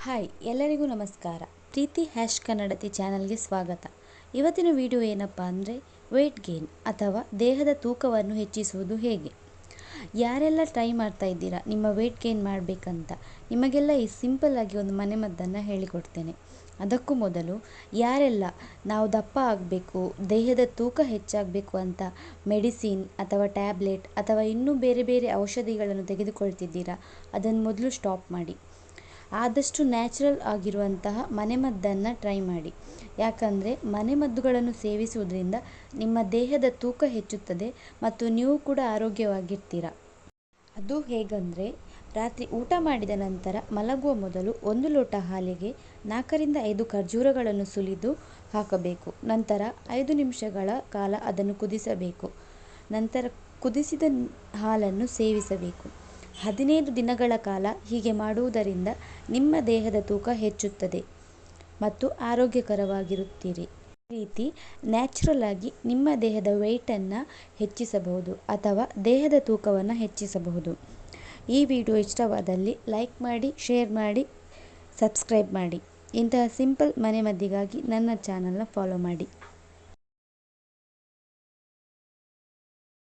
Hi ಎಲ್ಲರಿಗೂ ನಮಸ್ಕಾರ. ಪ್ರೀತಿ ಕನ್ನಡತಿ ಚಾನಲ್ಗೆ ಸ್ವಾಗತ. ಇವತ್ತಿನ ವಿಡಿಯೋ ಏನಪ್ಪ ಅಂದರೆ ವೆಯ್ಟ್ ಗೇನ್ ಅಥವಾ ದೇಹದ ತೂಕವನ್ನು ಹೆಚ್ಚಿಸುವುದು ಹೇಗೆ. ಯಾರೆಲ್ಲ ಟ್ರೈ ಮಾಡ್ತಾ ಇದ್ದೀರಾ ನಿಮ್ಮ ವೆಯ್ಟ್ ಗೇನ್ ಮಾಡಬೇಕಂತ, ನಿಮಗೆಲ್ಲ ಈ ಸಿಂಪಲ್ ಆಗಿ ಒಂದು ಮನೆಮದ್ದನ್ನು ಹೇಳಿಕೊಡ್ತೇನೆ. ಅದಕ್ಕೂ ಮೊದಲು ಯಾರೆಲ್ಲ ನಾವು ದಪ್ಪ ಆಗಬೇಕು, ದೇಹದ ತೂಕ ಹೆಚ್ಚಾಗಬೇಕು ಅಂತ ಮೆಡಿಸಿನ್ ಅಥವಾ ಟ್ಯಾಬ್ಲೆಟ್ ಅಥವಾ ಇನ್ನೂ ಬೇರೆ ಬೇರೆ ಔಷಧಿಗಳನ್ನು ತೆಗೆದುಕೊಳ್ತಿದ್ದೀರಾ, ಅದನ್ನು ಮೊದಲು ಸ್ಟಾಪ್ ಮಾಡಿ. ಆದಷ್ಟು ನ್ಯಾಚುರಲ್ ಆಗಿರುವಂತಹ ಮನೆಮದ್ದನ್ನು ಟ್ರೈ ಮಾಡಿ. ಯಾಕಂದರೆ ಮನೆಮದ್ದುಗಳನ್ನು ಸೇವಿಸುವುದರಿಂದ ನಿಮ್ಮ ದೇಹದ ತೂಕ ಹೆಚ್ಚುತ್ತದೆ ಮತ್ತು ನೀವು ಕೂಡ ಆರೋಗ್ಯವಾಗಿರ್ತೀರ. ಅದು ಹೇಗಂದರೆ, ರಾತ್ರಿ ಊಟ ಮಾಡಿದ ನಂತರ ಮಲಗುವ ಮೊದಲು 1 ಲೋಟ ಹಾಲಿಗೆ 4ರಿಂದ 5 ಖರ್ಜೂರಗಳನ್ನು ಸುಲಿದು ಹಾಕಬೇಕು. ನಂತರ 5 ನಿಮಿಷಗಳ ಕಾಲ ಅದನ್ನು ಕುದಿಸಬೇಕು. ನಂತರ ಕುದಿಸಿದ ಹಾಲನ್ನು ಸೇವಿಸಬೇಕು. 15 ದಿನಗಳ ಕಾಲ ಹೀಗೆ ಮಾಡುವುದರಿಂದ ನಿಮ್ಮ ದೇಹದ ತೂಕ ಹೆಚ್ಚುತ್ತದೆ ಮತ್ತು ಆರೋಗ್ಯಕರವಾಗಿರುತ್ತೀರಿ. ಈ ರೀತಿ ನ್ಯಾಚುರಲ್ ಆಗಿ ನಿಮ್ಮ ದೇಹದ ವೆಯ್ಟನ್ನು ಹೆಚ್ಚಿಸಬಹುದು ಅಥವಾ ದೇಹದ ತೂಕವನ್ನು ಹೆಚ್ಚಿಸಬಹುದು. ಈ ವಿಡಿಯೋ ಇಷ್ಟವಾದಲ್ಲಿ ಲೈಕ್ ಮಾಡಿ, ಶೇರ್ ಮಾಡಿ, ಸಬ್ಸ್ಕ್ರೈಬ್ ಮಾಡಿ. ಇಂತಹ ಸಿಂಪಲ್ ಮನೆಮದ್ದಿಗಾಗಿ ನನ್ನ ಚಾನಲ್ನ ಫಾಲೋ ಮಾಡಿ.